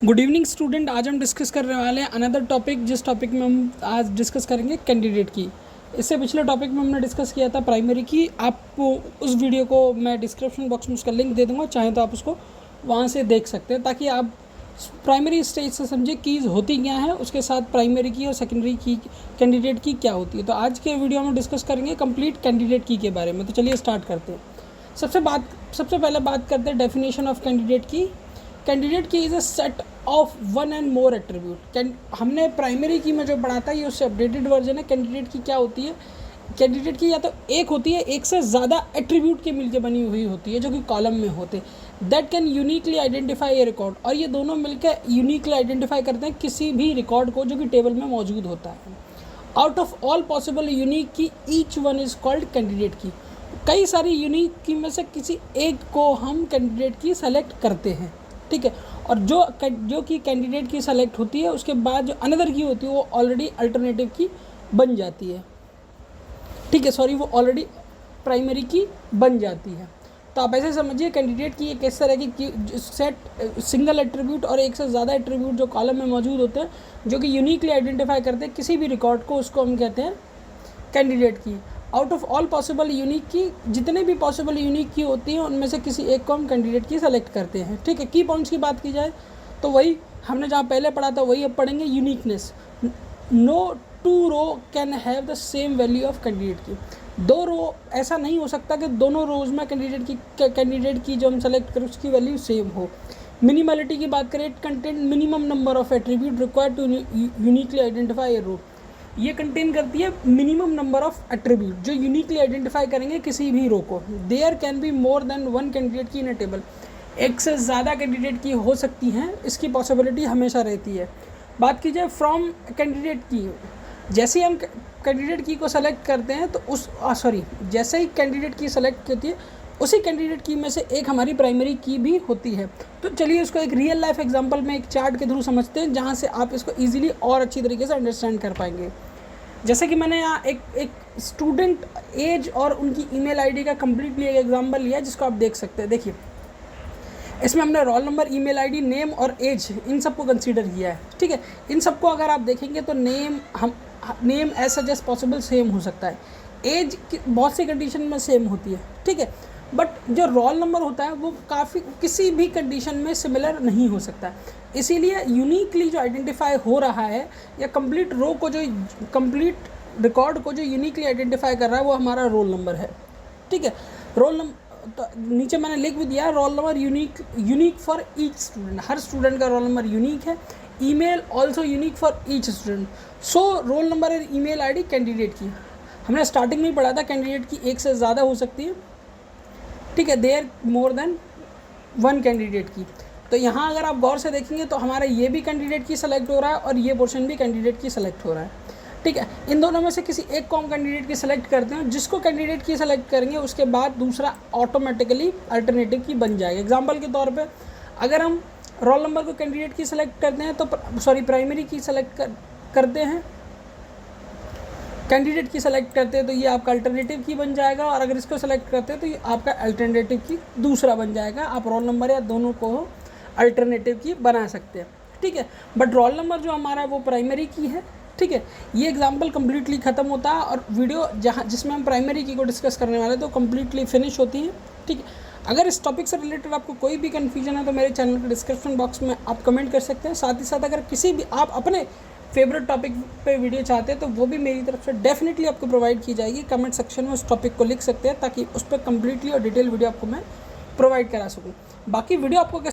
Good evening student. आज हम discuss करने वाले हैं अनदर टॉपिक, जिस टॉपिक में हम आज डिस्कस करेंगे कैंडिडेट की। इससे पिछले टॉपिक में हमने डिस्कस किया था प्राइमरी की। आपको उस वीडियो को मैं डिस्क्रिप्शन बॉक्स में उसका लिंक दे दूंगा, चाहे तो आप उसको वहाँ से देख सकते हैं, ताकि आप प्राइमरी स्टेज से समझे कीज़ होती क्या है, उसके साथ प्राइमरी की और सेकेंडरी की कैंडिडेट की क्या होती है। तो आज के वीडियो में डिस्कस करेंगे कंप्लीट कैंडिडेट की के बारे में। तो चलिए स्टार्ट करते हैं। सबसे पहले बात करते हैं डेफिनेशन ऑफ कैंडिडेट की। कैंडिडेट की is a set of one and more attribute. हमने प्राइमरी की में जो पढ़ा था ये उससे अपडेटेड वर्जन है। कैंडिडेट की क्या होती है? कैंडिडेट की या तो एक होती है, एक से ज़्यादा एट्रीब्यूट के मिलकर बनी हुई होती है जो कि कॉलम में होते, that can uniquely identify A record. और ये दोनों मिलकर यूनिकली आइडेंटिफाई करते हैं किसी भी रिकॉर्ड को जो कि टेबल में मौजूद होता है। Out of all possible unique key each one is called candidate key. कई सारी यूनिक की में से किसी एक को हम कैंडिडेट की सेलेक्ट करते हैं, ठीक है। और जो कि कैंडिडेट की सेलेक्ट होती है, उसके बाद जो अनदर की होती है वो ऑलरेडी अल्टरनेटिव की बन जाती है, ठीक है। सॉरी, वो ऑलरेडी प्राइमरी की बन जाती है। तो आप ऐसे समझिए कैंडिडेट की एक इस तरह की सेट सिंगल एट्रीब्यूट और एक से ज़्यादा एट्रीब्यूट जो कॉलम में मौजूद होते हैं, जो कि यूनिकली आइडेंटिफाई करते हैं किसी भी रिकॉर्ड को, उसको हम कहते हैं कैंडिडेट की। Out of all possible unique की, जितने भी पॉसिबल यूनिक की होती हैं उनमें से किसी एक को हम कैंडिडेट की सेलेक्ट करते हैं, ठीक है। की पॉइंट्स की बात की जाए तो वही हमने जहाँ पहले पढ़ा था वही अब पढ़ेंगे। Uniqueness, no two row can have the same value of candidate की। दो रो ऐसा नहीं हो सकता कि दोनों रोज में कैंडिडेट की जो हम सेलेक्ट करें उसकी वैल्यू सेम हो। मिनिमलिटी की बात करें, it contain minimum number of attribute required to uniquely identify a row. ये कंटेन करती है मिनिमम नंबर ऑफ एट्रीब्यूट जो यूनिकली आइडेंटिफाई करेंगे किसी भी रो को। There can be more than one candidate key in A table. एक से ज़्यादा कैंडिडेट की हो सकती हैं, इसकी पॉसिबिलिटी हमेशा रहती है। बात की जाए फ्रॉम कैंडिडेट की, जैसे ही हम कैंडिडेट की को सेलेक्ट करते हैं तो जैसे ही कैंडिडेट की सेलेक्ट होती है उसी कैंडिडेट की में से एक हमारी प्राइमरी की भी होती है। तो चलिए उसको एक रियल लाइफ एग्जांपल में एक चार्ट के थ्रू समझते हैं, जहाँ से आप इसको इजीली और अच्छी तरीके से अंडरस्टैंड कर पाएंगे। जैसे कि मैंने यहाँ एक स्टूडेंट एज और उनकी ईमेल आईडी का कम्प्लीटली एक एग्जांपल लिया है, जिसको आप देख सकते हैं। देखिए, इसमें हमने roll number, email ID, name और एज इन सबको कंसीडर किया है, ठीक है। इन सबको अगर आप देखेंगे तो name as such as possible same हो सकता है, एज बहुत सी कंडीशन में सेम होती है, ठीक है। बट जो रोल नंबर होता है वो किसी भी कंडीशन में सिमिलर नहीं हो सकता। इसीलिए यूनिकली जो आइडेंटिफाई हो रहा है या कंप्लीट रो को, जो कंप्लीट रिकॉर्ड को जो यूनिकली आइडेंटिफाई कर रहा है वो हमारा रोल नंबर है, ठीक है। रोल नंबर तो नीचे मैंने लिख भी दिया, roll number unique for each student. Her student का रोल नंबर यूनिक है। Email also unique for each student. So roll number और ईमेल आईडी कैंडिडेट की, हमने स्टार्टिंग में पढ़ा था कैंडिडेट की एक से ज़्यादा हो सकती है, ठीक है। There more than one candidate की। तो यहाँ अगर आप गौर से देखेंगे तो हमारा ये भी कैंडिडेट की सेलेक्ट हो रहा है और ये पोर्शन भी कैंडिडेट की सेलेक्ट हो रहा है, ठीक है। इन दोनों में से किसी एक को हम कैंडिडेट की सेलेक्ट करते हैं। जिसको कैंडिडेट की सेलेक्ट करेंगे उसके बाद दूसरा ऑटोमेटिकली अल्टरनेटिव की बन जाएगा। एग्जाम्पल के तौर पर अगर हम रोल नंबर को कैंडिडेट की सेलेक्ट करते हैं तो प्राइमरी की सेलेक्ट करते हैं, कैंडिडेट की सेलेक्ट करते हैं तो ये आपका अल्टरनेटिव की बन जाएगा, और अगर इसको सेलेक्ट करते हैं तो ये आपका अल्टरनेटिव की दूसरा बन जाएगा। आप रोल नंबर या दोनों को अल्टरनेटिव की बना सकते हैं, ठीक है। बट रोल नंबर जो हमारा है वो प्राइमरी की है, ठीक है। ये एग्जांपल कम्प्लीटली ख़त्म होता है और वीडियो जिसमें हम प्राइमरी की को डिस्कस करने वाले हैं तो कम्प्लीटली फिनिश होती है, ठीक है। अगर इस टॉपिक से रिलेटेड आपको कोई भी कन्फ्यूजन है तो मेरे चैनल के डिस्क्रिप्शन बॉक्स में आप कमेंट कर सकते हैं। साथ ही साथ अगर किसी भी आप अपने फेवरेट टॉपिक पे वीडियो चाहते हैं तो वो भी मेरी तरफ से डेफिनेटली आपको प्रोवाइड की जाएगी। कमेंट सेक्शन में उस टॉपिक को लिख सकते हैं ताकि उस पर कम्प्लीटली और डिटेल वीडियो आपको मैं प्रोवाइड करा सकूँ। बाकी वीडियो आपको